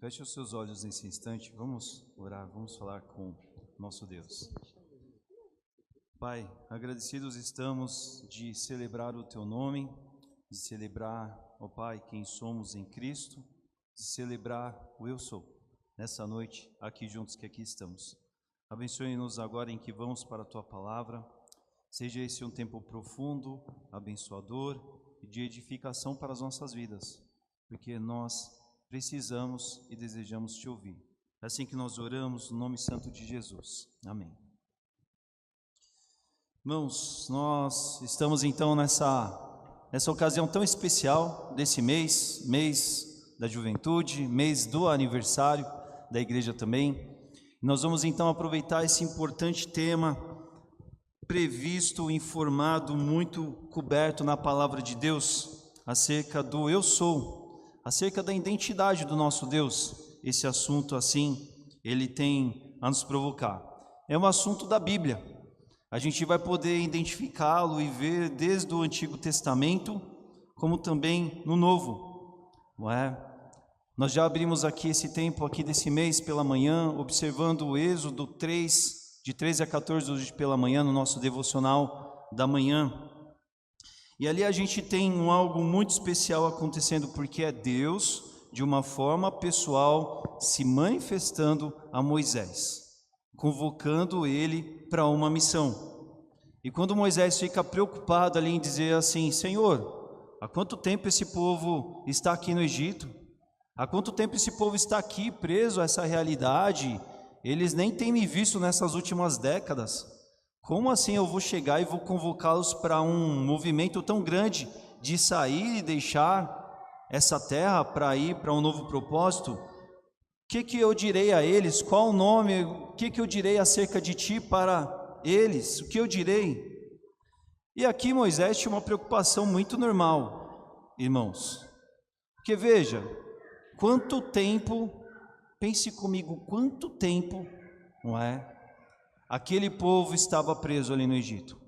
Feche os seus olhos nesse instante, vamos orar, vamos falar com nosso Deus. Pai, agradecidos estamos de celebrar o Teu nome, de celebrar, ó Pai, quem somos em Cristo, de celebrar o Eu Sou, nessa noite, aqui juntos que aqui estamos. Abençoe-nos agora em que vamos para a Tua Palavra, seja esse um tempo profundo, abençoador e de edificação para as nossas vidas, porque nós precisamos e desejamos Te ouvir. É assim que nós oramos, no nome santo de Jesus. Amém. Irmãos, nós estamos então nessa ocasião tão especial desse mês da juventude, mês do aniversário da igreja também. Nós vamos então aproveitar esse importante tema previsto, informado, muito coberto na palavra de Deus, acerca do Eu Sou, acerca da identidade do nosso Deus. Esse assunto assim, ele tem a nos provocar. É um assunto da Bíblia. A gente vai poder identificá-lo e ver desde o Antigo Testamento, como também no Novo, não é? Nós já abrimos aqui esse tempo aqui desse mês pela manhã, observando o Êxodo 3, de 13 a 14 hoje pela manhã, no nosso devocional da manhã. E ali a gente tem algo muito especial acontecendo, porque é Deus, de uma forma pessoal, se manifestando a Moisés, convocando ele para uma missão. E quando Moisés fica preocupado ali em dizer assim: Senhor, há quanto tempo esse povo está aqui no Egito? Há quanto tempo esse povo está aqui preso a essa realidade? Eles nem têm me visto nessas últimas décadas. Como assim eu vou chegar e vou convocá-los para um movimento tão grande de sair e deixar essa terra para ir para um novo propósito? O que eu direi a eles? Qual o nome? O que eu direi acerca de ti para eles? O que eu direi? E aqui Moisés tinha uma preocupação muito normal, irmãos. Porque veja, quanto tempo, pense comigo, quanto tempo, não é? Aquele povo estava preso ali no Egito.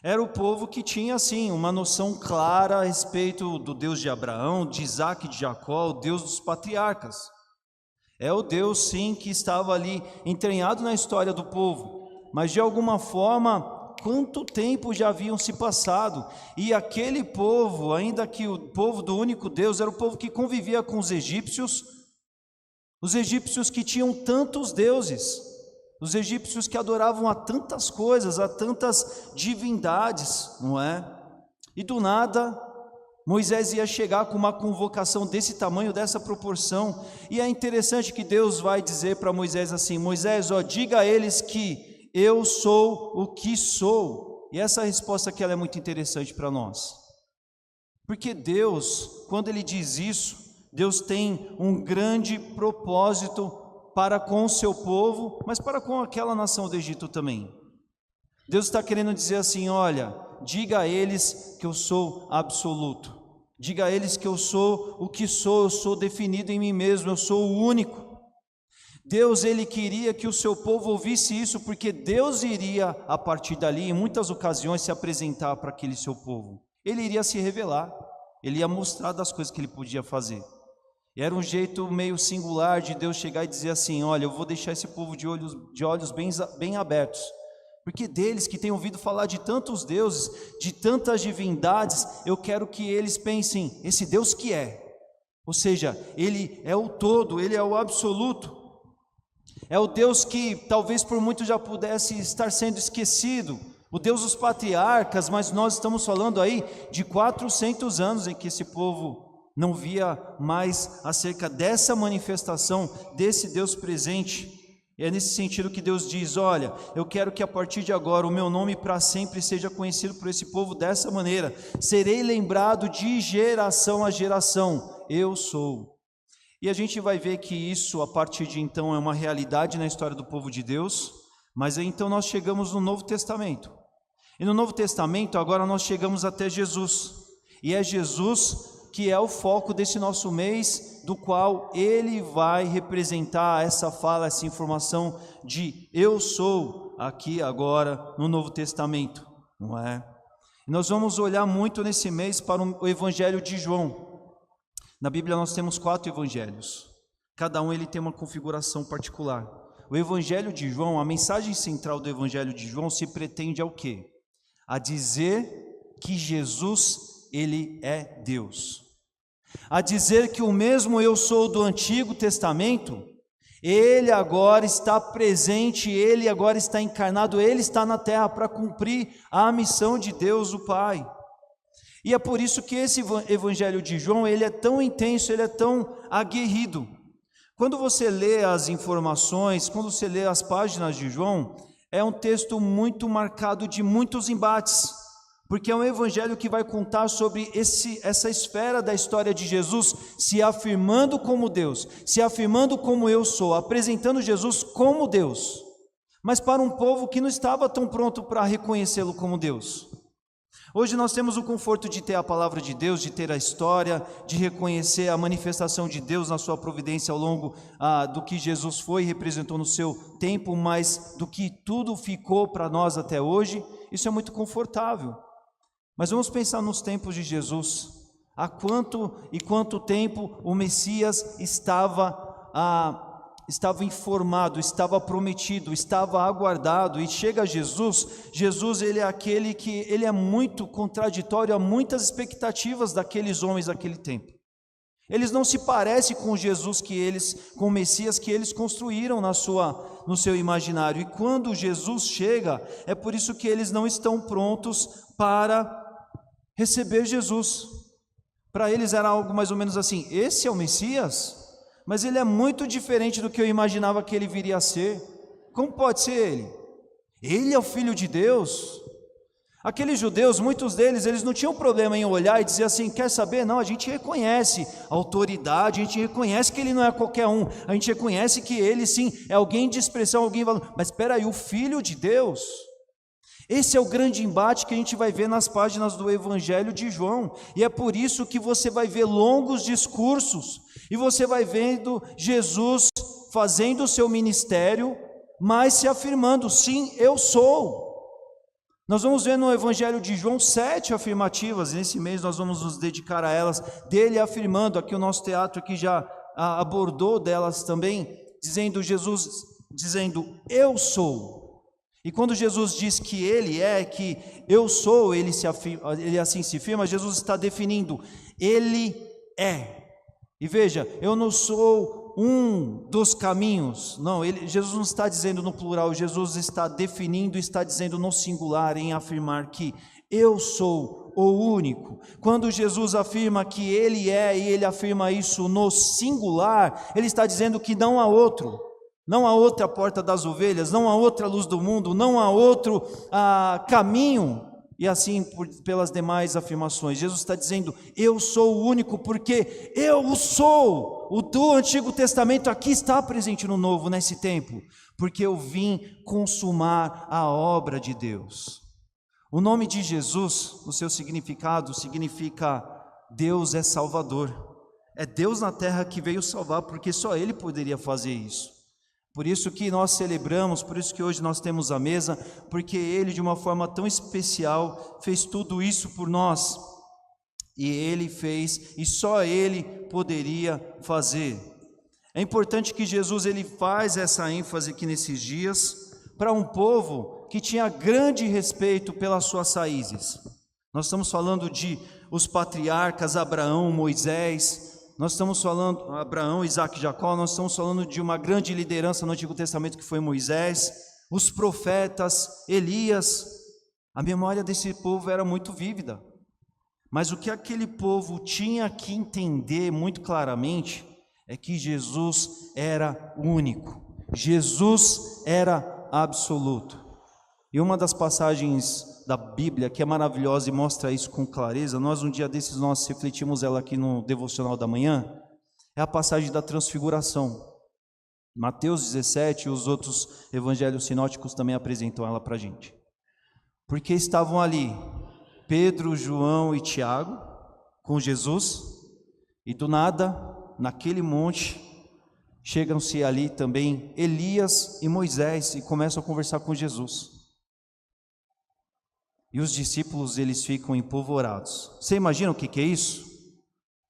Era o povo que tinha, assim, uma noção clara a respeito do Deus de Abraão, de Isaac e de Jacó, o Deus dos patriarcas. É o Deus, sim, que estava ali entranhado na história do povo. Mas, de alguma forma, quanto tempo já haviam se passado? E aquele povo, ainda que o povo do único Deus, era o povo que convivia com os egípcios que tinham tantos deuses. Os egípcios que adoravam a tantas coisas, a tantas divindades, não é? E do nada, Moisés ia chegar com uma convocação desse tamanho, dessa proporção. E é interessante que Deus vai dizer para Moisés assim: Moisés, diga a eles que eu sou o que sou. E essa resposta aqui ela é muito interessante para nós. Porque Deus, quando Ele diz isso, Deus tem um grande propósito para com o seu povo, mas para com aquela nação do Egito também. Deus está querendo dizer assim: olha, diga a eles que eu sou absoluto, diga a eles que eu sou o que sou, eu sou definido em mim mesmo, eu sou o único. Deus, Ele queria que o seu povo ouvisse isso, porque Deus iria, a partir dali, em muitas ocasiões, se apresentar para aquele seu povo. Ele iria se revelar, Ele ia mostrar das coisas que Ele podia fazer. E era um jeito meio singular de Deus chegar e dizer assim: olha, eu vou deixar esse povo de olhos bem abertos, porque deles que têm ouvido falar de tantos deuses, de tantas divindades, eu quero que eles pensem, esse Deus que é, ou seja, Ele é o todo, Ele é o absoluto, é o Deus que talvez por muito já pudesse estar sendo esquecido, o Deus dos patriarcas, mas nós estamos falando aí de 400 anos em que esse povo não via mais acerca dessa manifestação, desse Deus presente. É nesse sentido que Deus diz: olha, eu quero que a partir de agora o meu nome para sempre seja conhecido por esse povo dessa maneira, serei lembrado de geração a geração, eu sou. E a gente vai ver que isso a partir de então é uma realidade na história do povo de Deus, mas então nós chegamos no Novo Testamento, e no Novo Testamento agora nós chegamos até Jesus, e é Jesus que é o foco desse nosso mês, do qual Ele vai representar essa fala, essa informação de eu sou, aqui agora no Novo Testamento, não é? E nós vamos olhar muito nesse mês para o Evangelho de João. Na Bíblia nós temos 4 evangelhos. Cada um ele tem uma configuração particular. O Evangelho de João, a mensagem central do Evangelho de João se pretende ao quê? A dizer que Jesus, ele é Deus. A dizer que o mesmo eu sou do Antigo Testamento, ele agora está presente, ele agora está encarnado, ele está na terra para cumprir a missão de Deus o Pai. E é por isso que esse Evangelho de João, ele é tão intenso, ele é tão aguerrido. Quando você lê as informações, quando você lê as páginas de João, é um texto muito marcado de muitos embates, porque é um evangelho que vai contar sobre essa esfera da história de Jesus se afirmando como Deus, se afirmando como eu sou, apresentando Jesus como Deus, mas para um povo que não estava tão pronto para reconhecê-lo como Deus. Hoje nós temos o conforto de ter a palavra de Deus, de ter a história, de reconhecer a manifestação de Deus na sua providência ao longo do que Jesus foi e representou no seu tempo, mas do que tudo ficou para nós até hoje. Isso é muito confortável. Mas vamos pensar nos tempos de Jesus. Há quanto tempo o Messias estava informado, estava prometido, estava aguardado, e chega Jesus. Jesus, ele é aquele que ele é muito contraditório a muitas expectativas daqueles homens daquele tempo. Eles não se parecem com Jesus com o Messias que eles construíram no seu imaginário. E quando Jesus chega, é por isso que eles não estão prontos para receber Jesus. Para eles era algo mais ou menos assim: esse é o Messias? Mas ele é muito diferente do que eu imaginava que ele viria a ser. Como pode ser ele? Ele é o Filho de Deus? Aqueles judeus, muitos deles, eles não tinham problema em olhar e dizer assim: quer saber? Não, a gente reconhece a autoridade, a gente reconhece que ele não é qualquer um, a gente reconhece que ele sim é alguém de expressão, alguém valor. Mas espera aí, o Filho de Deus? Esse é o grande embate que a gente vai ver nas páginas do Evangelho de João, e é por isso que você vai ver longos discursos, e você vai vendo Jesus fazendo o seu ministério, mas se afirmando: sim, eu sou. Nós vamos ver no Evangelho de João 7 afirmativas, nesse mês nós vamos nos dedicar a elas, dele afirmando, aqui o nosso teatro aqui já abordou delas também, Jesus dizendo: eu sou. E quando Jesus diz que ele é, que eu sou, ele assim se afirma, Jesus está definindo: ele é. E veja, eu não sou um dos caminhos, não, Jesus não está dizendo no plural, Jesus está definindo, está dizendo no singular, em afirmar que eu sou o único. Quando Jesus afirma que ele é, e ele afirma isso no singular, ele está dizendo que não há outro. Não há outra porta das ovelhas, não há outra luz do mundo, não há outro caminho, e assim pelas demais afirmações. Jesus está dizendo: eu sou o único, porque eu sou. O do Antigo Testamento aqui está presente no Novo, nesse tempo, porque eu vim consumar a obra de Deus. O nome de Jesus, o seu significado, significa Deus é Salvador. É Deus na terra que veio salvar, porque só Ele poderia fazer isso. Por isso que nós celebramos, por isso que hoje nós temos a mesa, porque Ele de uma forma tão especial fez tudo isso por nós, e Ele fez, e só Ele poderia fazer. É importante que Jesus ele faz essa ênfase aqui nesses dias, para um povo que tinha grande respeito pelas suas raízes. Nós estamos falando de os patriarcas Abraão, Moisés, nós estamos falando, Abraão, Isaac e Jacó, nós estamos falando de uma grande liderança no Antigo Testamento que foi Moisés, os profetas, Elias. A memória desse povo era muito vívida, mas o que aquele povo tinha que entender muito claramente é que Jesus era único, Jesus era absoluto. E uma das passagens da Bíblia que é maravilhosa e mostra isso com clareza, um dia desses nós refletimos ela aqui no devocional da manhã, é a passagem da transfiguração. Mateus 17 e os outros evangelhos sinóticos também apresentam ela para a gente. Porque estavam ali Pedro, João e Tiago com Jesus, e do nada, naquele monte, chegam-se ali também Elias e Moisés e começam a conversar com Jesus. E os discípulos, eles ficam empolvorados. Você imagina o que é isso?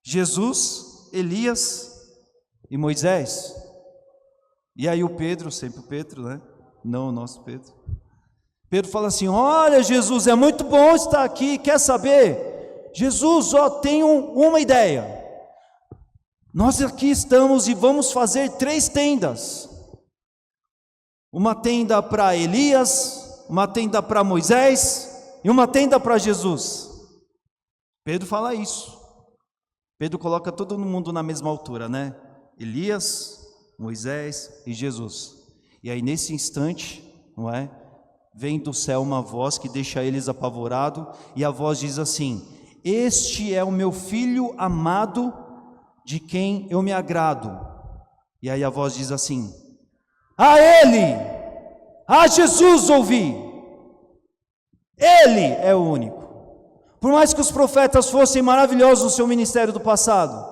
Jesus, Elias e Moisés? E aí o Pedro, sempre o Pedro, né? Não o nosso Pedro. Pedro fala assim: olha, Jesus, é muito bom estar aqui, quer saber? Jesus, tenho uma ideia. Nós aqui estamos e vamos fazer 3 tendas. Uma tenda para Elias, uma tenda para Moisés e uma tenda para Jesus. Pedro fala isso. Pedro coloca todo mundo na mesma altura, né? Elias, Moisés e Jesus. E aí nesse instante, não é? Vem do céu uma voz que deixa eles apavorados, e a voz diz assim: este é o meu filho amado, de quem eu me agrado. E aí a voz diz assim: a ele, a Jesus ouvi. Ele é o único. Por mais que os profetas fossem maravilhosos no seu ministério do passado,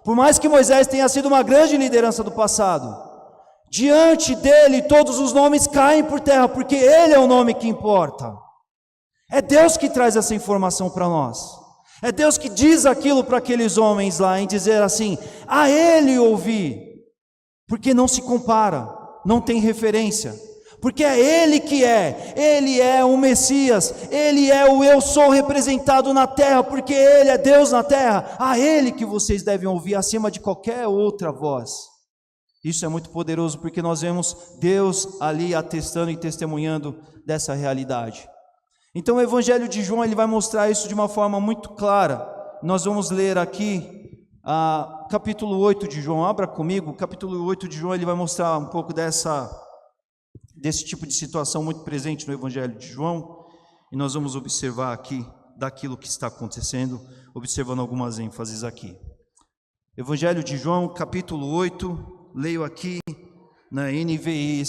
por mais que Moisés tenha sido uma grande liderança do passado, diante dele todos os nomes caem por terra, porque ele é o nome que importa. É Deus que traz essa informação para nós. É Deus que diz aquilo para aqueles homens lá, em dizer assim: a ele ouvi, porque não se compara, não tem referência, porque é ele que ele é o Messias, ele é o eu sou representado na terra, porque ele é Deus na terra. A ele que vocês devem ouvir acima de qualquer outra voz. Isso é muito poderoso, porque nós vemos Deus ali atestando e testemunhando dessa realidade. Então o Evangelho de João, ele vai mostrar isso de uma forma muito clara. Nós vamos ler aqui capítulo 8 de João. Abra comigo, capítulo 8 de João, ele vai mostrar um pouco desse tipo de situação muito presente no Evangelho de João, e nós vamos observar aqui daquilo que está acontecendo, observando algumas ênfases aqui. Evangelho de João, capítulo 8, leio aqui na NVI.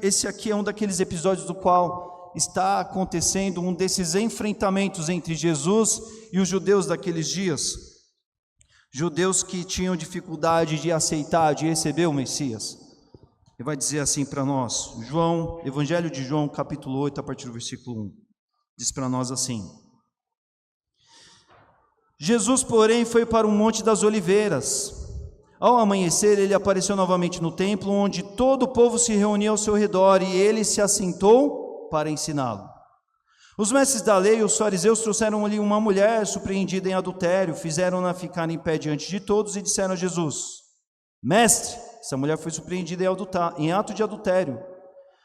Esse aqui é um daqueles episódios do qual está acontecendo um desses enfrentamentos entre Jesus e os judeus daqueles dias, judeus que tinham dificuldade de aceitar, de receber o Messias. Ele vai dizer assim para nós, Evangelho de João, capítulo 8, a partir do versículo 1, diz para nós assim: Jesus, porém, foi para o Monte das Oliveiras. Ao amanhecer, ele apareceu novamente no templo, onde todo o povo se reunia ao seu redor, e ele se assentou para ensiná-lo. Os mestres da lei e os fariseus trouxeram ali uma mulher surpreendida em adultério, fizeram-na ficar em pé diante de todos e disseram a Jesus: Mestre, essa mulher foi surpreendida em ato de adultério.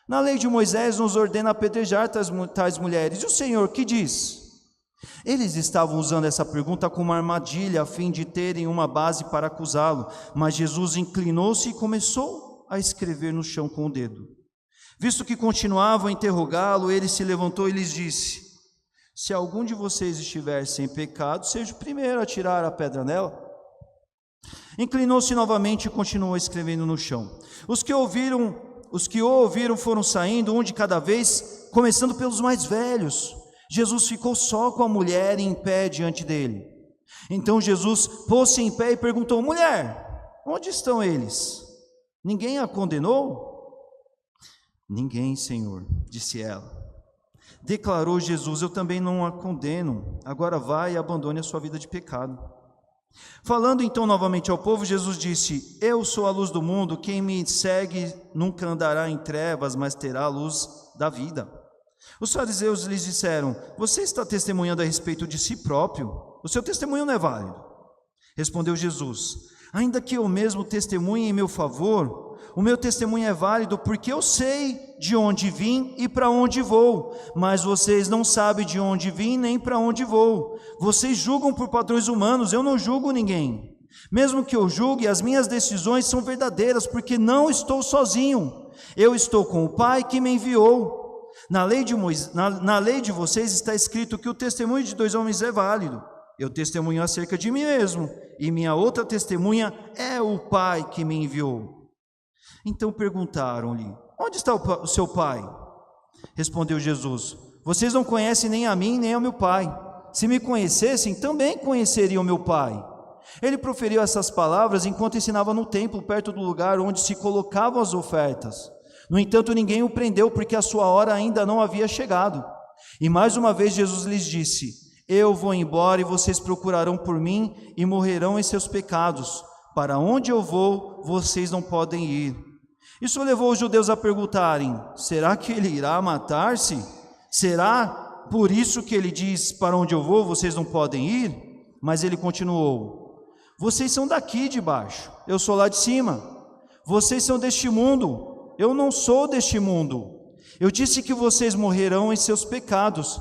Na lei de Moisés nos ordena apedrejar tais mulheres. E o Senhor que diz? Eles estavam usando essa pergunta como uma armadilha, a fim de terem uma base para acusá-lo. Mas Jesus inclinou-se e começou a escrever no chão com o dedo. Visto que continuavam a interrogá-lo, ele se levantou e lhes disse: se algum de vocês estiver sem pecado, seja o primeiro a tirar a pedra nela. Inclinou-se novamente e continuou escrevendo no chão. Os que o ouviram foram saindo, um de cada vez, começando pelos mais velhos. Jesus ficou só com a mulher em pé diante dele. Então Jesus pôs-se em pé e perguntou: mulher, onde estão eles? Ninguém a condenou? Ninguém, Senhor, disse ela. Declarou Jesus: eu também não a condeno. Agora vai e abandone a sua vida de pecado. Falando então novamente ao povo, Jesus disse: eu sou a luz do mundo, quem me segue nunca andará em trevas, mas terá a luz da vida. Os fariseus lhes disseram: você está testemunhando a respeito de si próprio, o seu testemunho não é válido. Respondeu Jesus: ainda que eu mesmo testemunhe em meu favor, o meu testemunho é válido, porque eu sei de onde vim e para onde vou, mas vocês não sabem de onde vim nem para onde vou. Vocês julgam por padrões humanos, eu não julgo ninguém. Mesmo que eu julgue, as minhas decisões são verdadeiras, porque não estou sozinho. Eu estou com o Pai que me enviou. Na lei de vocês está escrito que o testemunho de 2 homens é válido. Eu testemunho acerca de mim mesmo, e minha outra testemunha é o Pai que me enviou. Então perguntaram-lhe: onde está o seu pai? Respondeu Jesus: vocês não conhecem nem a mim nem ao meu pai. Se me conhecessem, também conheceriam meu pai. Ele proferiu essas palavras enquanto ensinava no templo, perto do lugar onde se colocavam as ofertas. No entanto, ninguém o prendeu, porque a sua hora ainda não havia chegado. E mais uma vez Jesus lhes disse: eu vou embora e vocês procurarão por mim e morrerão em seus pecados. para onde eu vou, vocês não podem ir. Isso levou os judeus a perguntarem: será que ele irá matar-se? Será por isso que ele diz: para onde eu vou, vocês não podem ir? Mas ele continuou: vocês são daqui de baixo, eu sou lá de cima. Vocês são deste mundo, eu não sou deste mundo. Eu disse que vocês morrerão em seus pecados.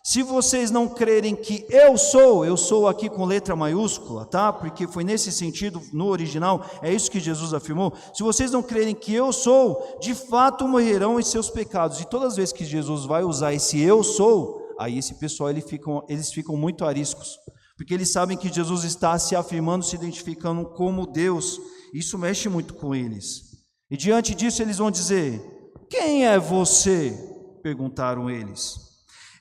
Se vocês não crerem que eu sou aqui com letra maiúscula, tá? Porque foi nesse sentido, no original, é isso que Jesus afirmou. Se vocês não crerem que eu sou, de fato morrerão em seus pecados. E todas as vezes que Jesus vai usar esse eu sou, aí esse pessoal eles ficam muito ariscos, porque eles sabem que Jesus está se afirmando, se identificando como Deus. Isso mexe muito com eles. E diante disso eles vão dizer: quem é você? Perguntaram eles.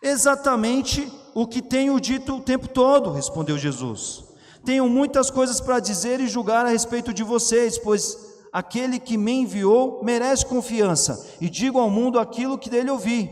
Exatamente o que tenho dito o tempo todo, respondeu Jesus. Tenho muitas coisas para dizer e julgar a respeito de vocês, pois aquele que me enviou merece confiança, e digo ao mundo aquilo que dele ouvi.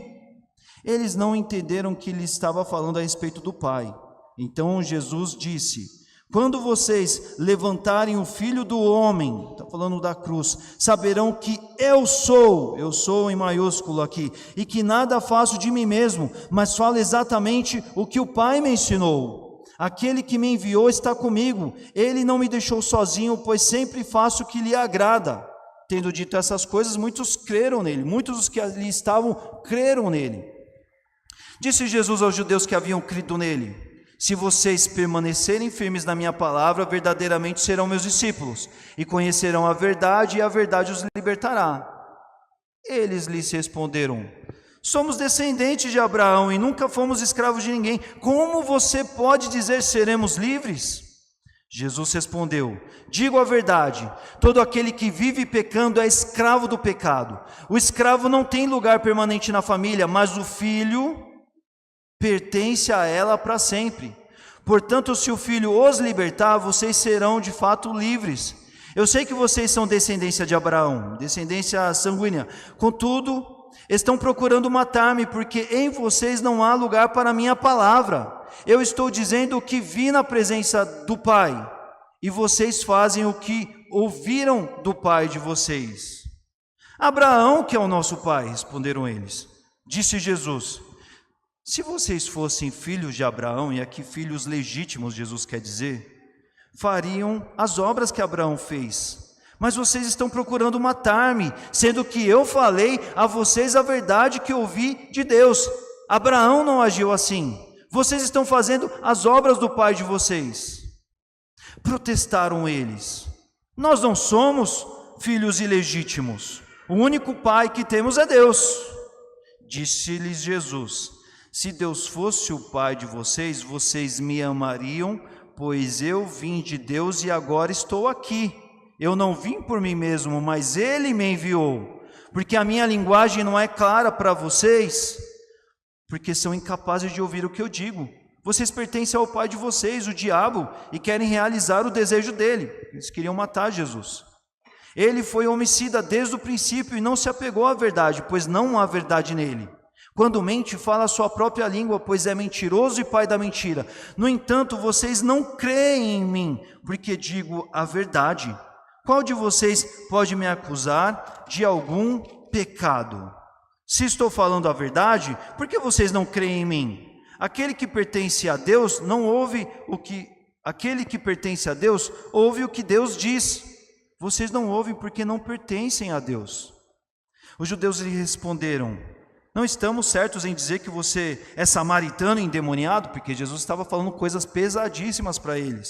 Eles não entenderam que ele estava falando a respeito do Pai. Então Jesus disse: quando vocês levantarem o Filho do Homem, está falando da cruz, saberão que eu sou em maiúsculo aqui, e que nada faço de mim mesmo, mas falo exatamente o que o Pai me ensinou. Aquele que me enviou está comigo, ele não me deixou sozinho, pois sempre faço o que lhe agrada. Tendo dito essas coisas, muitos creram nele, muitos dos que ali estavam creram nele. Disse Jesus aos judeus que haviam crido nele: se vocês permanecerem firmes na minha palavra, verdadeiramente serão meus discípulos, e conhecerão a verdade, e a verdade os libertará. Eles lhes responderam: somos descendentes de Abraão, e nunca fomos escravos de ninguém. Como você pode dizer seremos livres? Jesus respondeu: digo a verdade, todo aquele que vive pecando é escravo do pecado. O escravo não tem lugar permanente na família, mas o filho pertence a ela para sempre. Portanto, se o Filho os libertar, vocês serão de fato livres. Eu sei que vocês são descendência de Abraão, descendência sanguínea. Contudo, estão procurando matar-me, porque em vocês não há lugar para a minha palavra. Eu estou dizendo o que vi na presença do Pai, e vocês fazem o que ouviram do pai de vocês. Abraão, que é o nosso pai, responderam eles. Disse Jesus: se vocês fossem filhos de Abraão, e aqui filhos legítimos, Jesus quer dizer, fariam as obras que Abraão fez. Mas vocês estão procurando matar-me, sendo que eu falei a vocês a verdade que ouvi de Deus. Abraão não agiu assim. Vocês estão fazendo as obras do pai de vocês. Protestaram eles: nós não somos filhos ilegítimos. O único pai que temos é Deus. Disse-lhes Jesus: se Deus fosse o pai de vocês, vocês me amariam, pois eu vim de Deus e agora estou aqui. Eu não vim por mim mesmo, mas Ele me enviou. Porque a minha linguagem não é clara para vocês, porque são incapazes de ouvir o que eu digo. Vocês pertencem ao pai de vocês, o diabo, e querem realizar o desejo dele. Eles queriam matar Jesus. Ele foi homicida desde o princípio e não se apegou à verdade, pois não há verdade nele. Quando mente, fala a sua própria língua, pois é mentiroso e pai da mentira. No entanto, vocês não creem em mim, porque digo a verdade. Qual de vocês pode me acusar de algum pecado? Se estou falando a verdade, por que vocês não creem em mim? Aquele que pertence a Deus ouve o que Deus diz. Vocês não ouvem porque não pertencem a Deus. Os judeus lhe responderam: não estamos certos em dizer que você é samaritano e endemoniado? Porque Jesus estava falando coisas pesadíssimas para eles.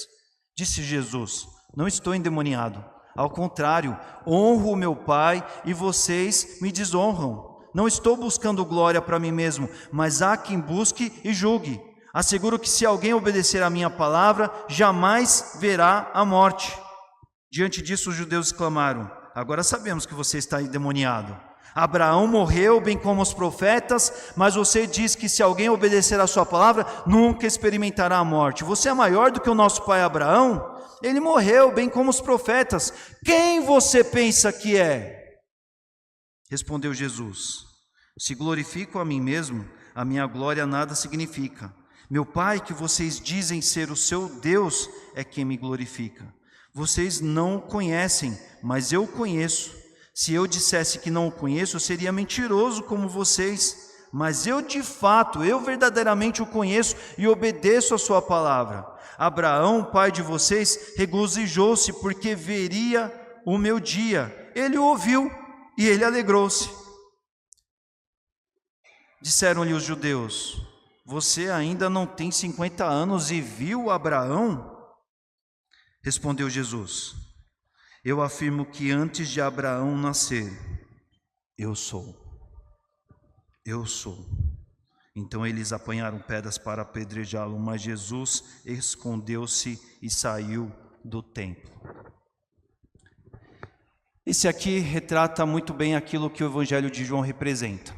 Disse Jesus: não estou endemoniado. Ao contrário, honro o meu Pai e vocês me desonram. Não estou buscando glória para mim mesmo, mas há quem busque e julgue. Asseguro que se alguém obedecer à minha palavra, jamais verá a morte. Diante disso, os judeus exclamaram: agora sabemos que você está endemoniado. Abraão morreu, bem como os profetas, mas você diz que se alguém obedecer à sua palavra, nunca experimentará a morte. Você é maior do que o nosso pai Abraão? Ele morreu, bem como os profetas. Quem você pensa que é? Respondeu Jesus: se glorifico a mim mesmo, a minha glória nada significa. Meu Pai, que vocês dizem ser o seu Deus, é quem me glorifica. Vocês não o conhecem, mas eu o conheço. Se eu dissesse que não o conheço, eu seria mentiroso como vocês. Mas eu verdadeiramente o conheço e obedeço a sua palavra. Abraão, pai de vocês, regozijou-se porque veria o meu dia. Ele o ouviu e ele alegrou-se. Disseram-lhe os judeus: você ainda não tem 50 anos e viu Abraão? Respondeu Jesus: eu afirmo que antes de Abraão nascer, eu sou. Eu sou. Então eles apanharam pedras para apedrejá-lo, mas Jesus escondeu-se e saiu do templo. Esse aqui retrata muito bem aquilo que o Evangelho de João representa.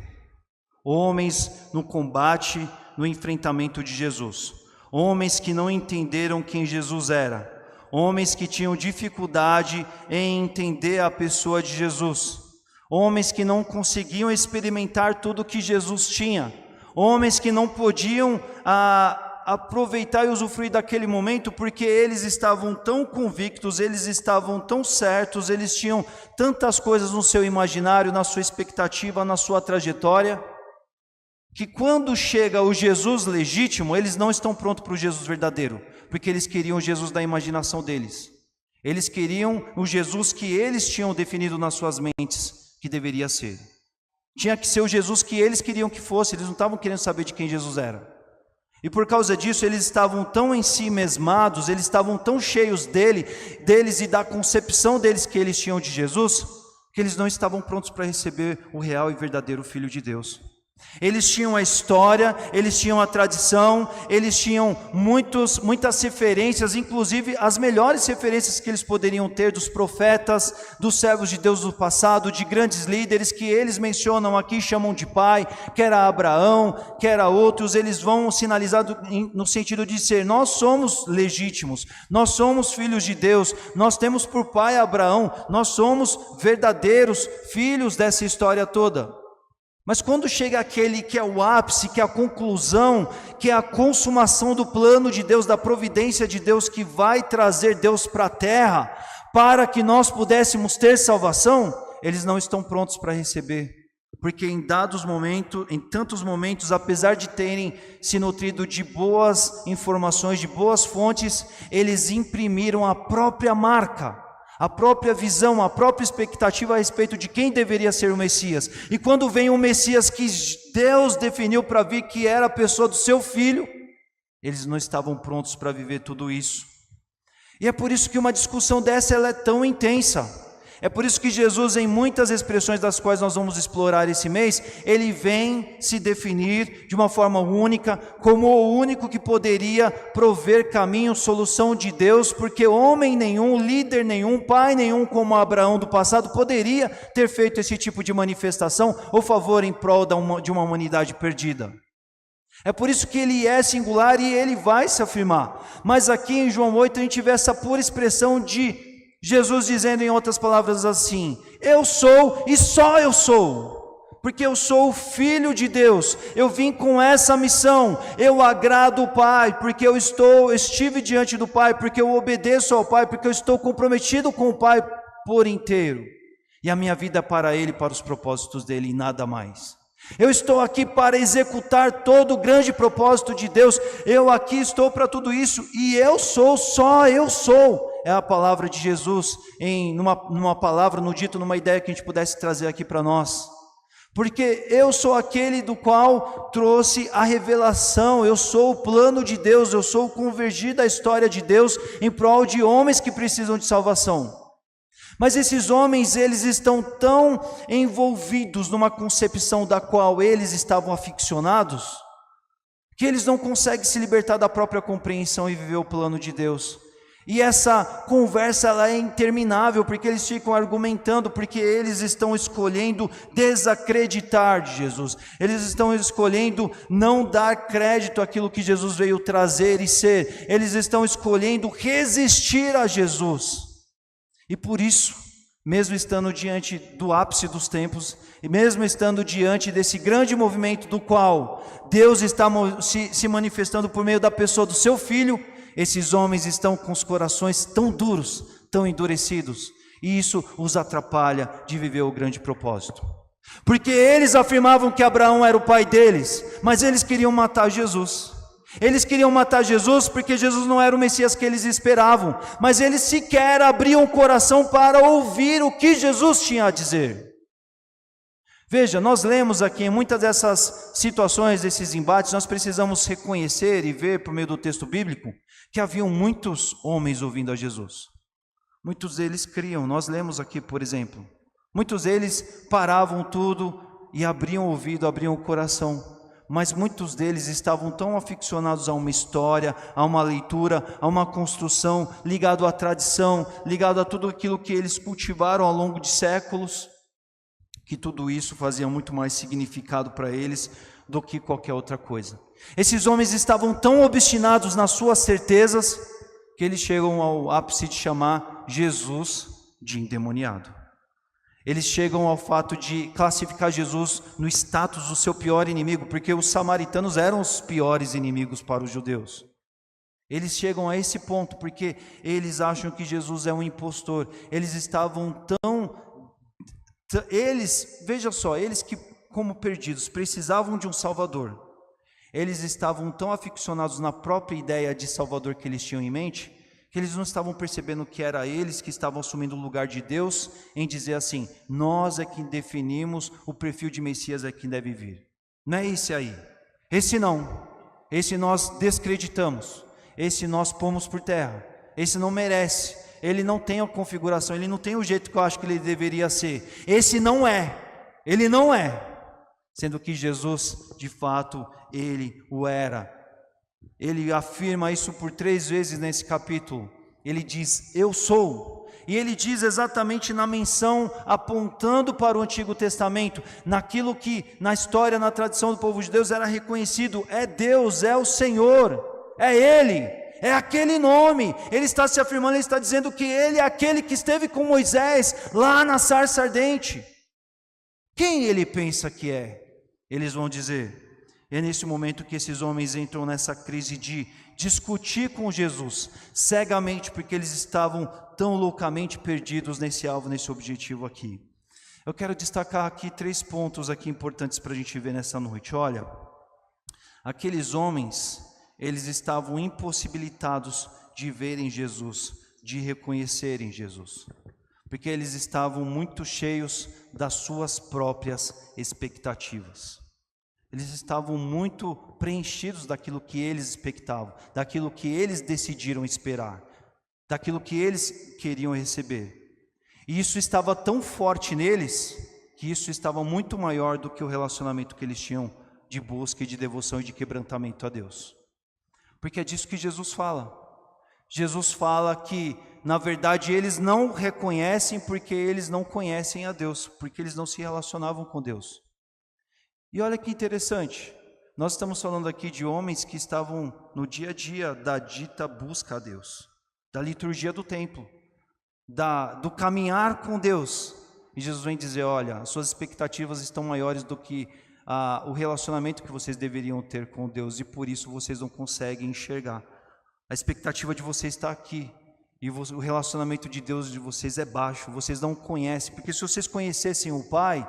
Homens no combate, no enfrentamento de Jesus. Homens que não entenderam quem Jesus era. Homens que tinham dificuldade em entender a pessoa de Jesus. Homens que não conseguiam experimentar tudo o que Jesus tinha. Homens que não podiam aproveitar e usufruir daquele momento porque eles estavam tão convictos, eles estavam tão certos, eles tinham tantas coisas no seu imaginário, na sua expectativa, na sua trajetória, que quando chega o Jesus legítimo, eles não estão prontos para o Jesus verdadeiro, porque eles queriam o Jesus da imaginação deles. Eles queriam o Jesus que eles tinham definido nas suas mentes que deveria ser. Tinha que ser o Jesus que eles queriam que fosse, eles não estavam querendo saber de quem Jesus era. E por causa disso, eles estavam tão em si mesmados, eles estavam tão cheios deles e da concepção deles que eles tinham de Jesus, que eles não estavam prontos para receber o real e verdadeiro Filho de Deus. Eles tinham a história, eles tinham a tradição, eles tinham muitas referências, inclusive as melhores referências que eles poderiam ter dos profetas, dos servos de Deus do passado, de grandes líderes que eles mencionam aqui, chamam de pai, que era Abraão, que era outros. Eles vão sinalizar no sentido de ser: nós somos legítimos, nós somos filhos de Deus, nós temos por pai Abraão, nós somos verdadeiros filhos dessa história toda. Mas quando chega aquele que é o ápice, que é a conclusão, que é a consumação do plano de Deus, da providência de Deus, que vai trazer Deus para a terra, para que nós pudéssemos ter salvação, eles não estão prontos para receber. Porque em tantos momentos, apesar de terem se nutrido de boas informações, de boas fontes, eles imprimiram a própria marca, a própria visão, a própria expectativa a respeito de quem deveria ser o Messias. E quando vem o Messias que Deus definiu para vir, que era a pessoa do seu Filho, eles não estavam prontos para viver tudo isso. E é por isso que uma discussão dessa ela é tão intensa. É por isso que Jesus, em muitas expressões das quais nós vamos explorar esse mês, ele vem se definir de uma forma única, como o único que poderia prover caminho, solução de Deus, porque homem nenhum, líder nenhum, pai nenhum como Abraão do passado poderia ter feito esse tipo de manifestação ou favor em prol de uma humanidade perdida. É por isso que ele é singular e ele vai se afirmar. Mas aqui em João 8 a gente vê essa pura expressão de Jesus dizendo, em outras palavras, assim: eu sou e só eu sou, porque eu sou o Filho de Deus, eu vim com essa missão, eu agrado o Pai, porque eu estive diante do Pai, porque eu obedeço ao Pai, porque eu estou comprometido com o Pai por inteiro, e a minha vida é para Ele, para os propósitos dEle e nada mais. Eu estou aqui para executar todo o grande propósito de Deus, eu aqui estou para tudo isso, e eu sou, só eu sou. É a palavra de Jesus, numa palavra, no dito, numa ideia que a gente pudesse trazer aqui para nós. Porque eu sou aquele do qual trouxe a revelação, eu sou o plano de Deus, eu sou o convergir da história de Deus em prol de homens que precisam de salvação. Mas esses homens, eles estão tão envolvidos numa concepção da qual eles estavam aficionados, que eles não conseguem se libertar da própria compreensão e viver o plano de Deus. E essa conversa ela é interminável, porque eles ficam argumentando, porque eles estão escolhendo desacreditar de Jesus. Eles estão escolhendo não dar crédito àquilo que Jesus veio trazer e ser. Eles estão escolhendo resistir a Jesus. E por isso, mesmo estando diante do ápice dos tempos, e mesmo estando diante desse grande movimento do qual Deus está se manifestando por meio da pessoa do seu Filho, esses homens estão com os corações tão duros, tão endurecidos, e isso os atrapalha de viver o grande propósito. Porque eles afirmavam que Abraão era o pai deles, mas eles queriam matar Jesus. Eles queriam matar Jesus porque Jesus não era o Messias que eles esperavam, mas eles sequer abriam o coração para ouvir o que Jesus tinha a dizer. Veja, nós lemos aqui em muitas dessas situações, desses embates, nós precisamos reconhecer e ver por meio do texto bíblico que haviam muitos homens ouvindo a Jesus. Muitos deles criam, nós lemos aqui, por exemplo. Muitos deles paravam tudo e abriam o ouvido, abriam o coração. Mas muitos deles estavam tão aficionados a uma história, a uma leitura, a uma construção, ligado à tradição, ligado a tudo aquilo que eles cultivaram ao longo de séculos, que tudo isso fazia muito mais significado para eles do que qualquer outra coisa. Esses homens estavam tão obstinados nas suas certezas que eles chegam ao ápice de chamar Jesus de endemoniado. Eles chegam ao fato de classificar Jesus no status do seu pior inimigo, porque os samaritanos eram os piores inimigos para os judeus. Eles chegam a esse ponto porque eles acham que Jesus é um impostor. Eles estavam veja só, eles que como perdidos precisavam de um Salvador. Eles estavam tão aficionados na própria ideia de Salvador que eles tinham em mente, que eles não estavam percebendo que era eles que estavam assumindo o lugar de Deus em dizer assim, nós é que definimos o perfil de Messias é quem deve vir. Não é esse aí, esse não, esse nós descreditamos, esse nós pomos por terra, esse não merece, ele não tem a configuração, ele não tem o jeito que eu acho que ele deveria ser, esse não é, ele não é, sendo que Jesus, de fato, ele o era. Ele afirma isso por 3 vezes nesse capítulo. Ele diz, eu sou. E ele diz exatamente na menção, apontando para o Antigo Testamento, naquilo que na história, na tradição do povo de Deus era reconhecido. É Deus, é o Senhor, é Ele, é aquele nome. Ele está se afirmando, ele está dizendo que Ele é aquele que esteve com Moisés lá na sarça ardente. Quem ele pensa que é? Eles vão dizer. É nesse momento que esses homens entram nessa crise de discutir com Jesus, cegamente, porque eles estavam tão loucamente perdidos nesse alvo, nesse objetivo aqui. Eu quero destacar aqui 3 pontos aqui importantes para a gente ver nessa noite. Olha, aqueles homens, eles estavam impossibilitados de verem Jesus, de reconhecerem Jesus, porque eles estavam muito cheios das suas próprias expectativas. Eles estavam muito preenchidos daquilo que eles expectavam, daquilo que eles decidiram esperar, daquilo que eles queriam receber. E isso estava tão forte neles, que isso estava muito maior do que o relacionamento que eles tinham de busca e de devoção e de quebrantamento a Deus. Porque é disso que Jesus fala. Jesus fala que, na verdade, eles não reconhecem porque eles não conhecem a Deus, porque eles não se relacionavam com Deus. E olha que interessante, nós estamos falando aqui de homens que estavam no dia a dia da dita busca a Deus, da liturgia do templo, do caminhar com Deus. E Jesus vem dizer, olha, as suas expectativas estão maiores do que o relacionamento que vocês deveriam ter com Deus, e por isso vocês não conseguem enxergar. A expectativa de vocês está aqui, e o relacionamento de Deus de vocês é baixo, vocês não conhecem, porque se vocês conhecessem o Pai,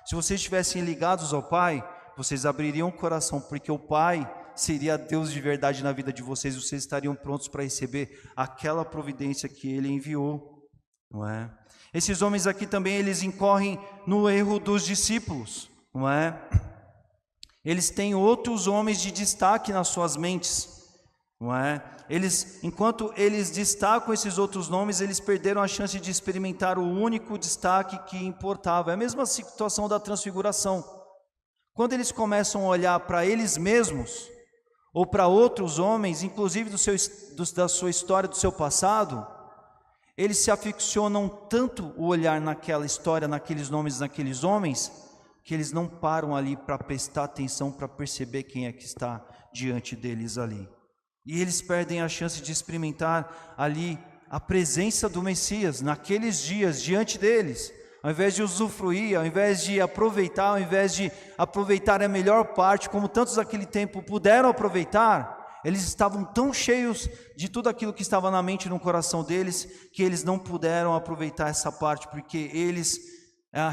se vocês estivessem ligados ao Pai, vocês abririam o coração, porque o Pai seria Deus de verdade na vida de vocês, e vocês estariam prontos para receber aquela providência que Ele enviou, não é? Esses homens aqui também, eles incorrem no erro dos discípulos, não é? Eles têm outros homens de destaque nas suas mentes, não é? Enquanto eles destacam esses outros nomes, eles perderam a chance de experimentar o único destaque que importava. É a mesma situação da transfiguração. Quando eles começam a olhar para eles mesmos, ou para outros homens, inclusive da sua história, do seu passado, eles se aficionam tanto o olhar naquela história, naqueles nomes, naqueles homens, que eles não param ali para prestar atenção, para perceber quem é que está diante deles ali. E eles perdem a chance de experimentar ali a presença do Messias, naqueles dias, diante deles. Ao invés de usufruir, ao invés de aproveitar, ao invés de aproveitar a melhor parte, como tantos daquele tempo puderam aproveitar, Eles estavam tão cheios de tudo aquilo que estava na mente e no coração deles, que eles não puderam aproveitar essa parte, porque eles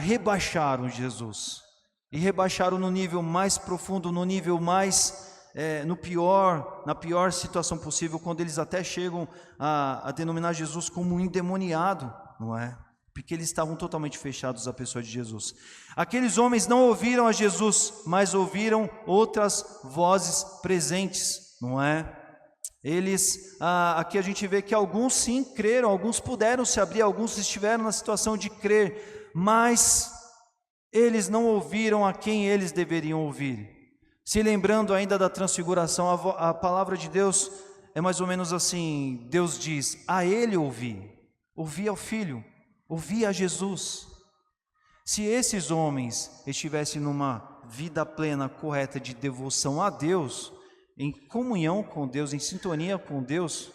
rebaixaram Jesus. E rebaixaram no nível mais profundo, no nível mais, na pior situação possível, quando eles até chegam a denominar Jesus como um endemoniado, não é? Porque eles estavam totalmente fechados à pessoa de Jesus. Aqueles homens não ouviram a Jesus, mas ouviram outras vozes presentes, não é? Eles, aqui a gente vê que alguns sim creram, alguns puderam se abrir, alguns estiveram na situação de crer, mas eles não ouviram a quem eles deveriam ouvir. Se lembrando ainda da transfiguração, a palavra de Deus é mais ou menos assim, Deus diz, a ele ouvi ao Filho, ouvi a Jesus. Se esses homens estivessem numa vida plena, correta de devoção a Deus, em comunhão com Deus, em sintonia com Deus,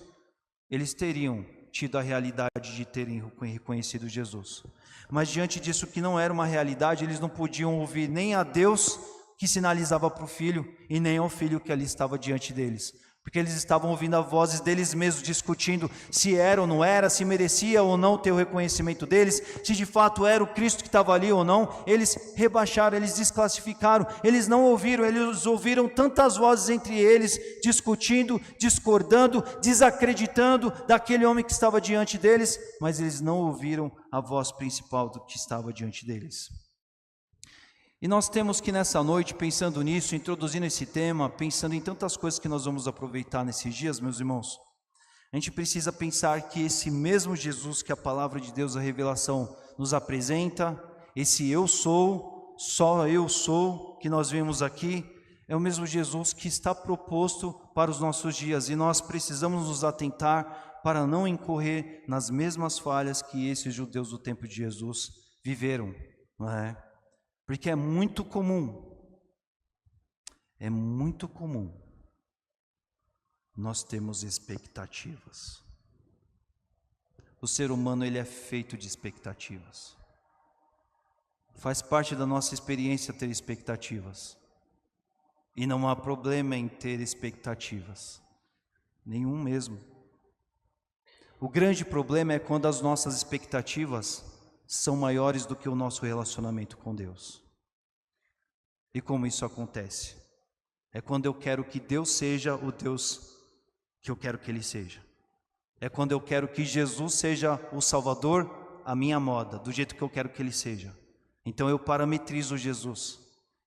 eles teriam tido a realidade de terem reconhecido Jesus. Mas diante disso que não era uma realidade, eles não podiam ouvir nem a Deus que sinalizava para o Filho e nem ao Filho que ali estava diante deles. Porque eles estavam ouvindo as vozes deles mesmos, discutindo se era ou não era, se merecia ou não ter o reconhecimento deles, se de fato era o Cristo que estava ali ou não. Eles rebaixaram, eles desclassificaram, eles não ouviram, eles ouviram tantas vozes entre eles, discutindo, discordando, desacreditando daquele homem que estava diante deles, mas eles não ouviram a voz principal do que estava diante deles. E nós temos que nessa noite, pensando nisso, introduzindo esse tema, pensando em tantas coisas que nós vamos aproveitar nesses dias, meus irmãos, a gente precisa pensar que esse mesmo Jesus que a palavra de Deus, a revelação, nos apresenta, esse eu sou, só eu sou, que nós vemos aqui, é o mesmo Jesus que está proposto para os nossos dias, e nós precisamos nos atentar para não incorrer nas mesmas falhas que esses judeus do tempo de Jesus viveram, não é? Porque é muito comum nós termos expectativas. O ser humano, ele é feito de expectativas. Faz parte da nossa experiência ter expectativas. E não há problema em ter expectativas. Nenhum mesmo. O grande problema é quando as nossas expectativas são maiores do que o nosso relacionamento com Deus. E como isso acontece? É quando eu quero que Deus seja o Deus que eu quero que Ele seja. É quando eu quero que Jesus seja o Salvador, a minha moda, do jeito que eu quero que Ele seja. Então eu parametrizo Jesus.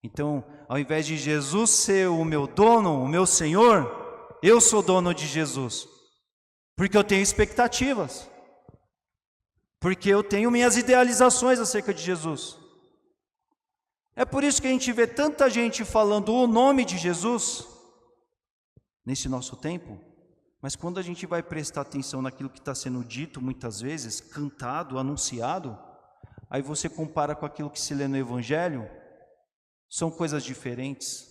Então, ao invés de Jesus ser o meu dono, o meu Senhor, eu sou dono de Jesus. Porque eu tenho expectativas. Porque eu tenho minhas idealizações acerca de Jesus. É por isso que a gente vê tanta gente falando o nome de Jesus nesse nosso tempo, mas quando a gente vai prestar atenção naquilo que está sendo dito muitas vezes, cantado, anunciado, aí você compara com aquilo que se lê no Evangelho, são coisas diferentes.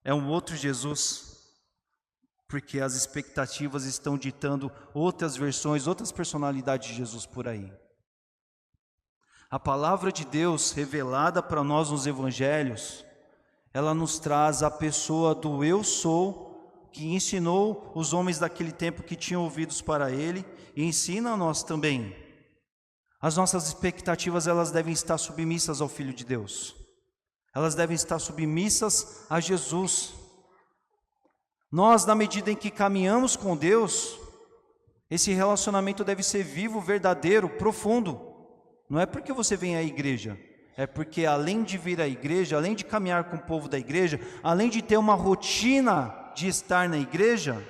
É um outro Jesus. Porque as expectativas estão ditando outras versões, outras personalidades de Jesus por aí. A palavra de Deus revelada para nós nos evangelhos, ela nos traz a pessoa do eu sou, que ensinou os homens daquele tempo que tinham ouvidos para ele, e ensina a nós também. As nossas expectativas, elas devem estar submissas ao Filho de Deus. Elas devem estar submissas a Jesus. Nós, na medida em que caminhamos com Deus, esse relacionamento deve ser vivo, verdadeiro, profundo. Não é porque você vem à igreja, é porque além de vir à igreja, além de caminhar com o povo da igreja, além de ter uma rotina de estar na igreja,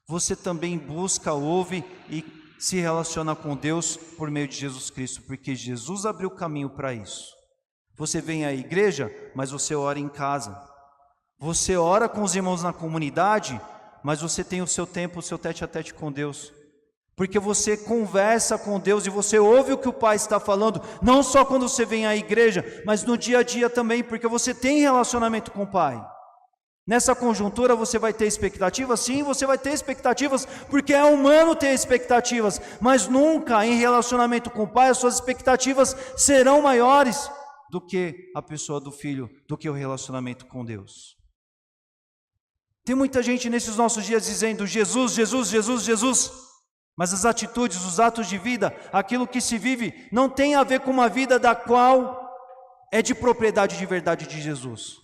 você também busca, ouve e se relaciona com Deus por meio de Jesus Cristo, porque Jesus abriu o caminho para isso. Você vem à igreja, mas você ora em casa. Você ora com os irmãos na comunidade, mas você tem o seu tempo, o seu tete-a-tete com Deus. Porque você conversa com Deus e você ouve o que o Pai está falando, não só quando você vem à igreja, mas no dia a dia também, porque você tem relacionamento com o Pai. Nessa conjuntura você vai ter expectativas? Sim, você vai ter expectativas, porque é humano ter expectativas, mas nunca em relacionamento com o Pai as suas expectativas serão maiores do que a pessoa do Filho, do que o relacionamento com Deus. Tem muita gente nesses nossos dias dizendo Jesus, Jesus, Jesus, Jesus, mas as atitudes, os atos de vida, aquilo que se vive, não tem a ver com uma vida da qual é de propriedade de verdade de Jesus.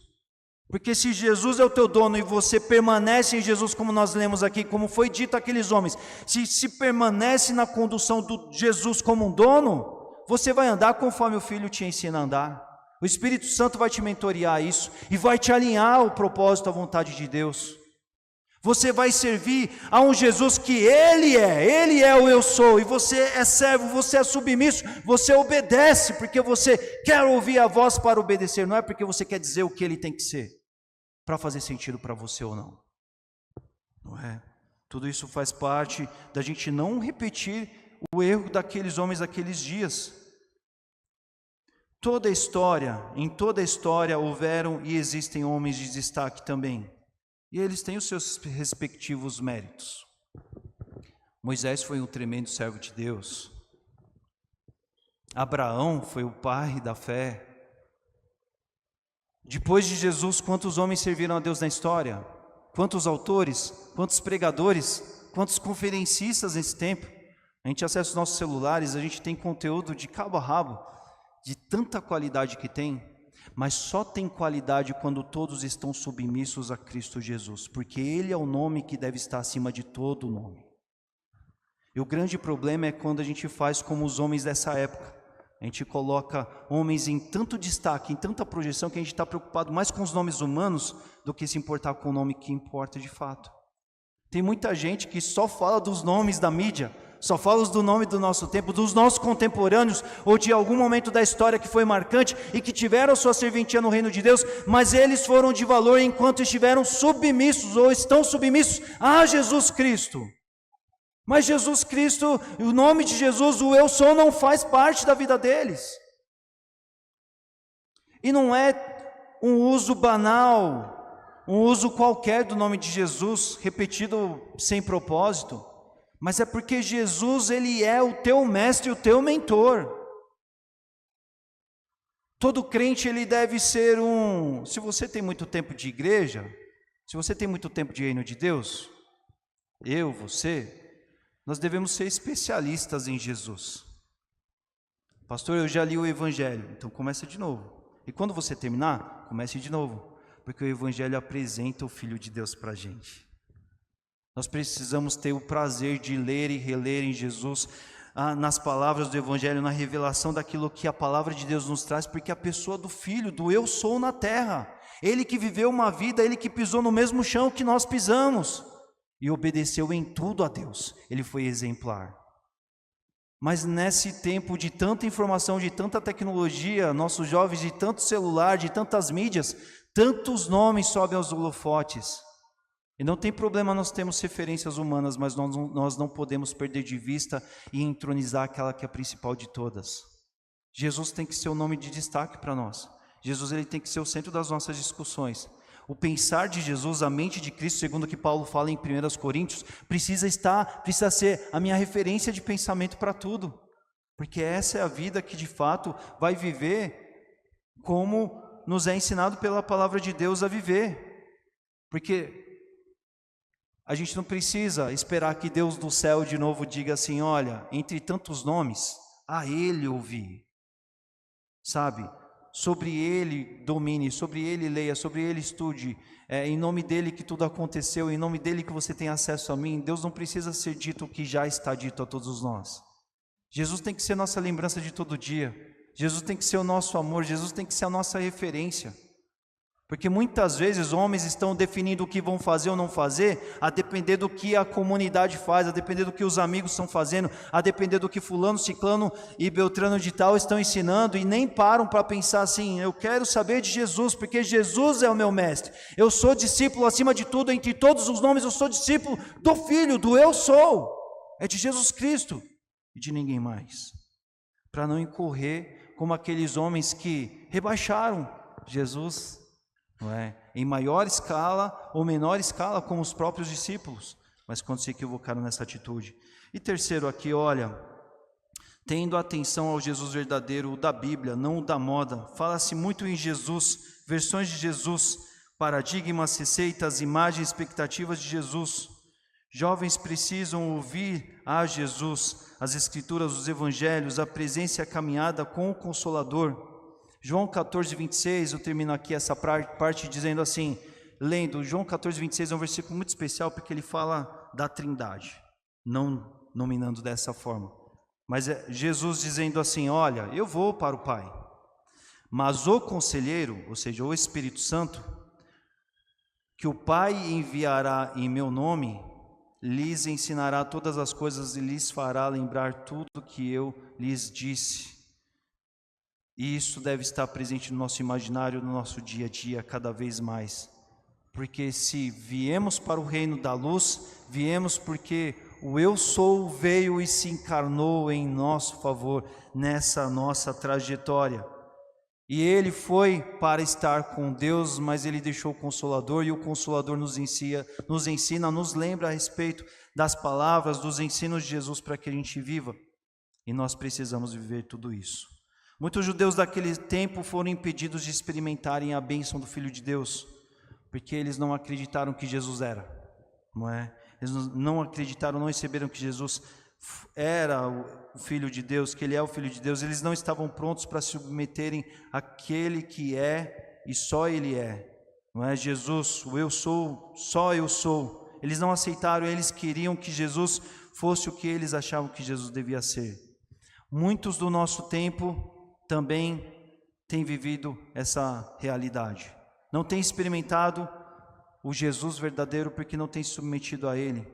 Porque se Jesus é o teu dono e você permanece em Jesus, como nós lemos aqui, como foi dito àqueles homens, se permanece na condução do Jesus como um dono, você vai andar conforme o Filho te ensina a andar. O Espírito Santo vai te mentorear isso e vai te alinhar ao propósito, à vontade de Deus. Você vai servir a um Jesus que Ele é o eu sou, e você é servo, você é submisso, você obedece porque você quer ouvir a voz para obedecer, não é porque você quer dizer o que Ele tem que ser, para fazer sentido para você ou não. Não é? Tudo isso faz parte da gente não repetir o erro daqueles homens daqueles dias. Em toda a história houveram e existem homens de destaque também. E eles têm os seus respectivos méritos. Moisés foi um tremendo servo de Deus. Abraão foi o pai da fé. Depois de Jesus, quantos homens serviram a Deus na história? Quantos autores? Quantos pregadores? Quantos conferencistas nesse tempo? A gente acessa os nossos celulares, a gente tem conteúdo de cabo a rabo, de tanta qualidade que tem, mas só tem qualidade quando todos estão submissos a Cristo Jesus, porque Ele é o nome que deve estar acima de todo nome. E o grande problema é quando a gente faz como os homens dessa época. A gente coloca homens em tanto destaque, em tanta projeção, que a gente está preocupado mais com os nomes humanos do que se importar com o nome que importa de fato. Tem muita gente que só fala dos nomes da mídia, só fala do nome do nosso tempo, dos nossos contemporâneos, ou de algum momento da história que foi marcante e que tiveram sua serventia no reino de Deus, mas eles foram de valor enquanto estiveram submissos, ou estão submissos a Jesus Cristo. Mas Jesus Cristo, o nome de Jesus, o eu sou, não faz parte da vida deles. E não é um uso banal, um uso qualquer do nome de Jesus, repetido sem propósito, mas é porque Jesus, Ele é o teu mestre, o teu mentor. Todo crente, ele deve ser se você tem muito tempo de igreja, se você tem muito tempo de reino de Deus, você, nós devemos ser especialistas em Jesus. Pastor, eu já li o Evangelho, então começa de novo. E quando você terminar, comece de novo, porque o Evangelho apresenta o Filho de Deus para a gente. Nós precisamos ter o prazer de ler e reler em Jesus, nas palavras do Evangelho, na revelação daquilo que a palavra de Deus nos traz, porque a pessoa do Filho, do eu sou na terra, Ele que viveu uma vida, Ele que pisou no mesmo chão que nós pisamos, e obedeceu em tudo a Deus, Ele foi exemplar. Mas nesse tempo de tanta informação, de tanta tecnologia, nossos jovens de tanto celular, de tantas mídias, tantos nomes sobem aos holofotes. E não tem problema nós termos referências humanas, mas nós não podemos perder de vista e entronizar aquela que é a principal de todas. Jesus tem que ser o nome de destaque para nós. Jesus, ele tem que ser o centro das nossas discussões. O pensar de Jesus, a mente de Cristo, segundo o que Paulo fala em 1 Coríntios, precisa ser a minha referência de pensamento para tudo. Porque essa é a vida que de fato vai viver como nos é ensinado pela palavra de Deus a viver. Porque a gente não precisa esperar que Deus do céu de novo diga assim, olha, entre tantos nomes, a Ele ouvi, sabe? Sobre Ele domine, sobre Ele leia, sobre Ele estude, em nome dEle que tudo aconteceu, em nome dEle que você tem acesso a mim. Deus não precisa ser dito o que já está dito a todos nós. Jesus tem que ser nossa lembrança de todo dia, Jesus tem que ser o nosso amor, Jesus tem que ser a nossa referência. Porque muitas vezes homens estão definindo o que vão fazer ou não fazer, a depender do que a comunidade faz, a depender do que os amigos estão fazendo, a depender do que fulano, ciclano e beltrano de tal estão ensinando, e nem param para pensar assim, eu quero saber de Jesus, porque Jesus é o meu mestre. Eu sou discípulo acima de tudo, entre todos os nomes eu sou discípulo do Filho, do eu sou. É de Jesus Cristo e de ninguém mais. Para não incorrer como aqueles homens que rebaixaram Jesus, não é? Em maior escala ou menor escala, como os próprios discípulos, mas quando se equivocaram nessa atitude. E terceiro aqui, olha, tendo atenção ao Jesus verdadeiro, o da Bíblia, não o da moda. Fala-se muito em Jesus, versões de Jesus, paradigmas, receitas, imagens, expectativas de Jesus. Jovens precisam ouvir a Jesus, as Escrituras, os Evangelhos, a presença e a caminhada com o Consolador. João 14, 26, eu termino aqui essa parte dizendo assim, lendo, João 14, 26 é um versículo muito especial porque ele fala da Trindade, não nominando dessa forma. Mas é Jesus dizendo assim, olha, eu vou para o Pai, mas o Conselheiro, ou seja, o Espírito Santo, que o Pai enviará em meu nome, lhes ensinará todas as coisas e lhes fará lembrar tudo que eu lhes disse. E isso deve estar presente no nosso imaginário, no nosso dia a dia, cada vez mais. Porque se viemos para o reino da luz, viemos porque o Eu Sou veio e se encarnou em nosso favor, nessa nossa trajetória. E Ele foi para estar com Deus, mas Ele deixou o Consolador, e o Consolador nos ensina, nos lembra a respeito das palavras, dos ensinos de Jesus para que a gente viva. E nós precisamos viver tudo isso. Muitos judeus daquele tempo foram impedidos de experimentarem a bênção do Filho de Deus, porque eles não acreditaram que Jesus era, não é? Eles não acreditaram, não receberam que Jesus era o Filho de Deus, que Ele é o Filho de Deus. Eles não estavam prontos para se submeterem àquele que é e só Ele é, não é? Jesus, o Eu Sou, só Eu Sou. Eles não aceitaram, eles queriam que Jesus fosse o que eles achavam que Jesus devia ser. Muitos do nosso tempo também têm vivido essa realidade. Não têm experimentado o Jesus verdadeiro porque não têm se submetido a Ele.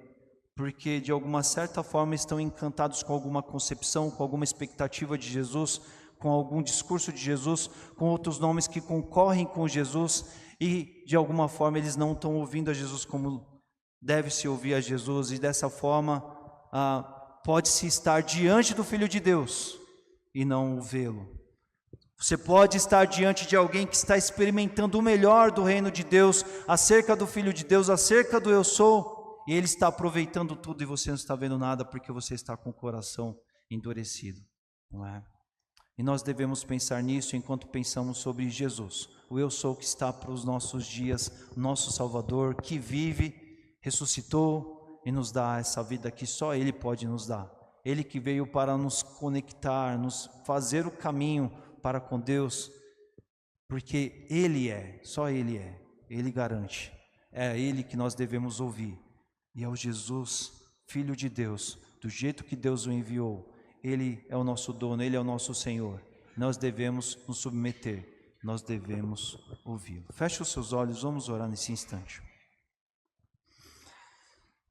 Porque de alguma certa forma estão encantados com alguma concepção, com alguma expectativa de Jesus, com algum discurso de Jesus, com outros nomes que concorrem com Jesus e de alguma forma eles não estão ouvindo a Jesus como deve-se ouvir a Jesus, e dessa forma pode-se estar diante do Filho de Deus e não o vê-lo. Você pode estar diante de alguém que está experimentando o melhor do reino de Deus, acerca do Filho de Deus, acerca do Eu Sou, e ele está aproveitando tudo e você não está vendo nada porque você está com o coração endurecido, não é? E nós devemos pensar nisso enquanto pensamos sobre Jesus, o Eu Sou que está para os nossos dias, nosso Salvador, que vive, ressuscitou e nos dá essa vida que só Ele pode nos dar. Ele que veio para nos conectar, nos fazer o caminho para com Deus, porque Ele é, só Ele é, Ele garante, é a Ele que nós devemos ouvir, e é o Jesus, Filho de Deus, do jeito que Deus o enviou. Ele é o nosso dono, Ele é o nosso Senhor, nós devemos nos submeter, nós devemos ouvi-lo. Feche os seus olhos, vamos orar nesse instante.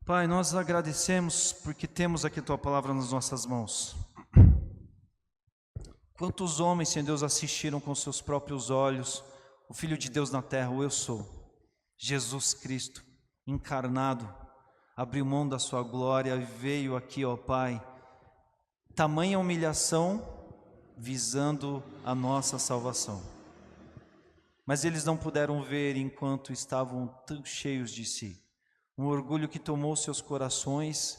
Pai, nós agradecemos porque temos aqui a Tua palavra nas nossas mãos. Quantos homens, Senhor Deus, assistiram com seus próprios olhos o Filho de Deus na terra, o Eu Sou, Jesus Cristo, encarnado, abriu mão da sua glória e veio aqui, ó Pai, tamanha humilhação visando a nossa salvação. Mas eles não puderam ver enquanto estavam tão cheios de si. Um orgulho que tomou seus corações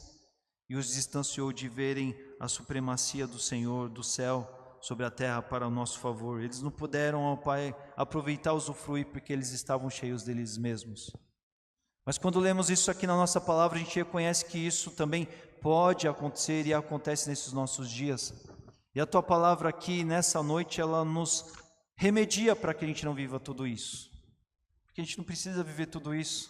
e os distanciou de verem a supremacia do Senhor, do céu, sobre a terra para o nosso favor. Eles não puderam, ó Pai, aproveitar, usufruir, porque eles estavam cheios deles mesmos. Mas quando lemos isso aqui na nossa palavra, a gente reconhece que isso também pode acontecer e acontece nesses nossos dias. E a Tua palavra aqui, nessa noite, ela nos remedia para que a gente não viva tudo isso. Porque a gente não precisa viver tudo isso.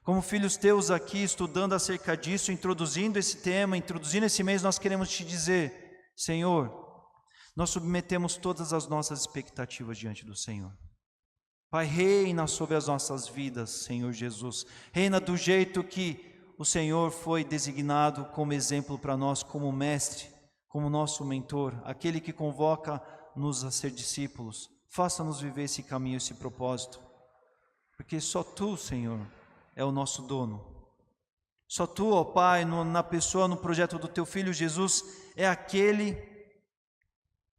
Como filhos Teus aqui, estudando acerca disso, introduzindo esse tema, introduzindo esse mês, nós queremos Te dizer, Senhor, nós submetemos todas as nossas expectativas diante do Senhor. Pai, reina sobre as nossas vidas, Senhor Jesus. Reina do jeito que o Senhor foi designado como exemplo para nós, como mestre, como nosso mentor, aquele que convoca-nos a ser discípulos. Faça-nos viver esse caminho, esse propósito. Porque só Tu, Senhor, é o nosso dono. Só Tu, ó Pai, na pessoa, no projeto do Teu Filho Jesus, é aquele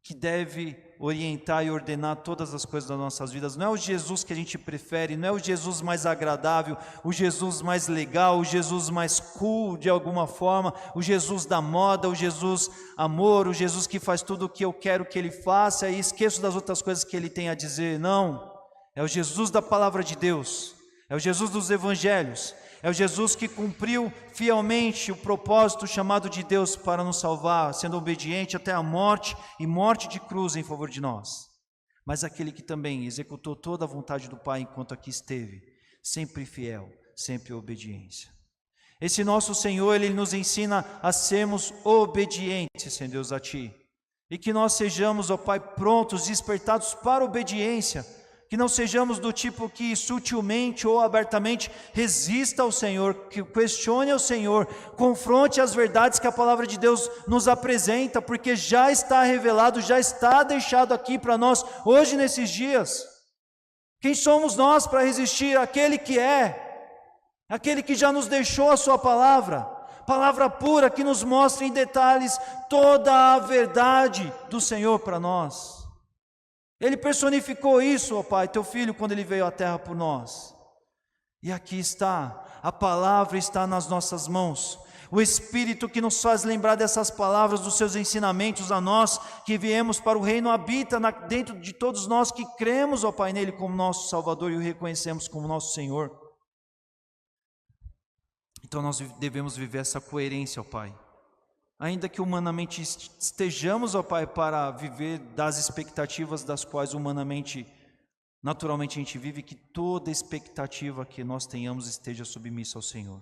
que deve orientar e ordenar todas as coisas das nossas vidas. Não é o Jesus que a gente prefere, não é o Jesus mais agradável, o Jesus mais legal, o Jesus mais cool de alguma forma, o Jesus da moda, o Jesus amor, o Jesus que faz tudo o que eu quero que Ele faça e esqueço das outras coisas que Ele tem a dizer. Não, é o Jesus da palavra de Deus, é o Jesus dos evangelhos, é o Jesus que cumpriu fielmente o propósito chamado de Deus para nos salvar, sendo obediente até a morte e morte de cruz em favor de nós. Mas aquele que também executou toda a vontade do Pai enquanto aqui esteve, sempre fiel, sempre obediência. Esse nosso Senhor, Ele nos ensina a sermos obedientes, Senhor Deus, a Ti. E que nós sejamos, ó Pai, prontos, despertados para a obediência. Que não sejamos do tipo que sutilmente ou abertamente resista ao Senhor, que questione ao Senhor, confronte as verdades que a palavra de Deus nos apresenta, porque já está revelado, já está deixado aqui para nós hoje nesses dias. Quem somos nós para resistir àquele que é, aquele que já nos deixou a sua palavra, palavra pura que nos mostra em detalhes toda a verdade do Senhor para nós. Ele personificou isso, ó Pai, Teu Filho, quando Ele veio à terra por nós. E aqui está, a palavra está nas nossas mãos. O Espírito que nos faz lembrar dessas palavras, dos Seus ensinamentos a nós, que viemos para o reino, habita dentro de todos nós que cremos, ó Pai, nele como nosso Salvador e o reconhecemos como nosso Senhor. Então nós devemos viver essa coerência, ó Pai. Ainda que humanamente estejamos, ó Pai, para viver das expectativas das quais humanamente, naturalmente a gente vive, que toda expectativa que nós tenhamos esteja submissa ao Senhor.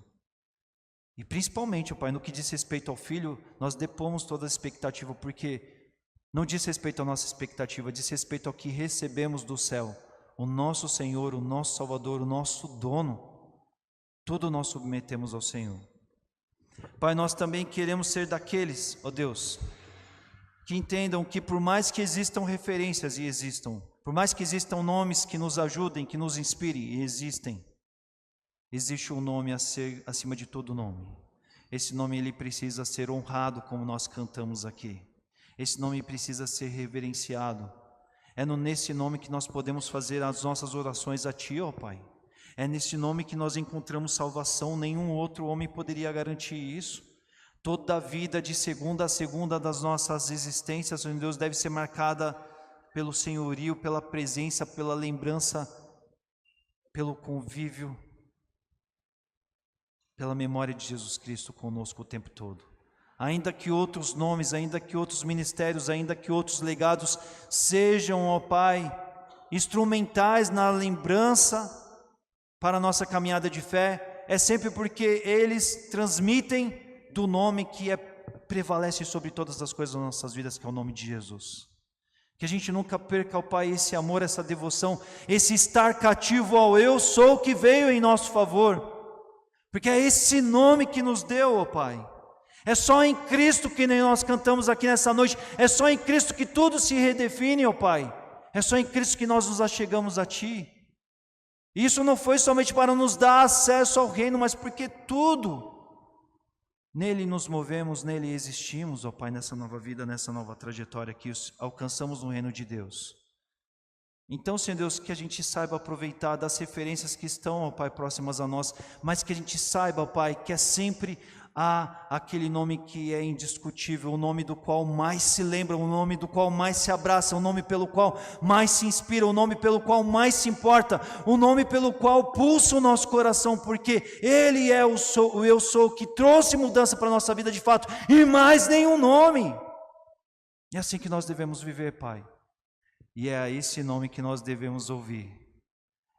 E principalmente, ó Pai, no que diz respeito ao Filho, nós depomos toda a expectativa, porque não diz respeito à nossa expectativa, diz respeito ao que recebemos do céu. O nosso Senhor, o nosso Salvador, o nosso dono, tudo nós submetemos ao Senhor. Pai, nós também queremos ser daqueles, ó Deus, que entendam que por mais que existam referências, e existam, por mais que existam nomes que nos ajudem, que nos inspirem, e existem, existe um nome a ser acima de todo nome. Esse nome ele precisa ser honrado, como nós cantamos aqui. Esse nome precisa ser reverenciado. É nesse nome que nós podemos fazer as nossas orações a Ti, ó Pai. É nesse nome que nós encontramos salvação, nenhum outro homem poderia garantir isso. Toda a vida de segunda a segunda das nossas existências, Senhor Deus, deve ser marcada pelo senhorio, pela presença, pela lembrança, pelo convívio, pela memória de Jesus Cristo conosco o tempo todo. Ainda que outros nomes, ainda que outros ministérios, ainda que outros legados sejam, ó Pai, instrumentais na lembrança para a nossa caminhada de fé, é sempre porque eles transmitem do nome que prevalece sobre todas as coisas das nossas vidas, que é o nome de Jesus. Que a gente nunca perca, ó Pai, esse amor, essa devoção, esse estar cativo ao eu sou que veio em nosso favor, porque é esse nome que nos deu, ó Pai. É só em Cristo que nem nós cantamos aqui nessa noite, é só em Cristo que tudo se redefine, ó Pai. É só em Cristo que nós nos achegamos a Ti. Isso não foi somente para nos dar acesso ao reino, mas porque tudo, nele nos movemos, nele existimos, ó Pai, nessa nova vida, nessa nova trajetória que alcançamos no reino de Deus. Então, Senhor Deus, que a gente saiba aproveitar das referências que estão, ó Pai, próximas a nós, mas que a gente saiba, ó Pai, que é sempre aquele nome que é indiscutível, o nome do qual mais se lembra, o nome do qual mais se abraça, o nome pelo qual mais se inspira, o nome pelo qual mais se importa, o nome pelo qual pulsa o nosso coração, porque Ele é o eu sou que trouxe mudança para a nossa vida de fato, e mais nenhum nome. É assim que nós devemos viver, Pai, e é a esse nome que nós devemos ouvir.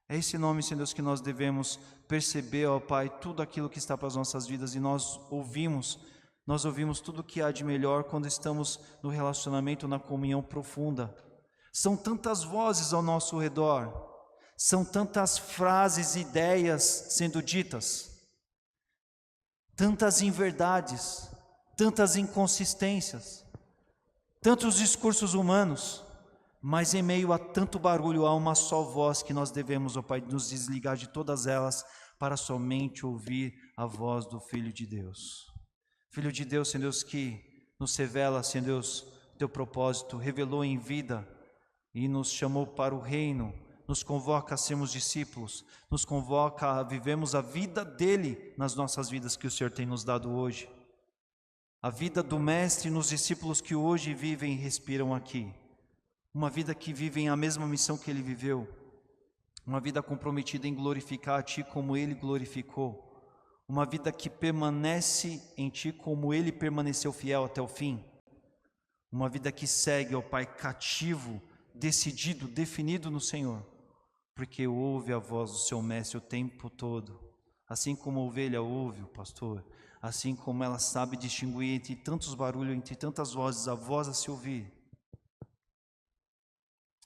É esse nome, Senhor Deus, que nós devemos perceber, ó Pai, tudo aquilo que está para as nossas vidas, e nós ouvimos tudo o que há de melhor quando estamos no relacionamento, na comunhão profunda. São tantas vozes ao nosso redor, são tantas frases e ideias sendo ditas, tantas inverdades, tantas inconsistências, tantos discursos humanos. Mas em meio a tanto barulho, há uma só voz que nós devemos, ó Pai, nos desligar de todas elas para somente ouvir a voz do Filho de Deus. Filho de Deus, Senhor Deus, que nos revela, Senhor Deus, Teu propósito, revelou em vida e nos chamou para o reino, nos convoca a sermos discípulos, nos convoca a vivermos a vida dEle nas nossas vidas que o Senhor tem nos dado hoje. A vida do Mestre nos discípulos que hoje vivem e respiram aqui. Uma vida que vivem a mesma missão que Ele viveu. uma vida comprometida em glorificar a Ti como Ele glorificou, uma vida que permanece em Ti como Ele permaneceu fiel até o fim, uma vida que segue, ó Pai, cativo, decidido, definido no Senhor, porque ouve a voz do seu mestre o tempo todo, assim como a ovelha ouve o pastor, assim como ela sabe distinguir entre tantos barulhos, entre tantas vozes, a voz a se ouvir,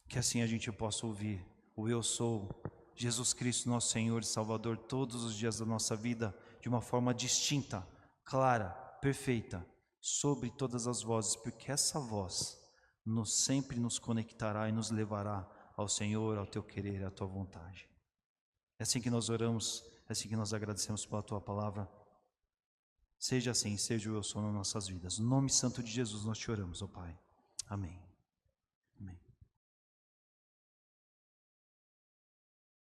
que assim a gente possa ouvir o eu sou, Jesus Cristo, nosso Senhor e Salvador, todos os dias da nossa vida, de uma forma distinta, clara, perfeita, sobre todas as vozes, porque essa voz sempre nos conectará e nos levará ao Senhor, ao Teu querer, à Tua vontade. É assim que nós oramos, é assim que nós agradecemos pela Tua palavra. Seja assim, seja o eu sou nas nossas vidas. No nome santo de Jesus nós te oramos, ó Pai. Amém.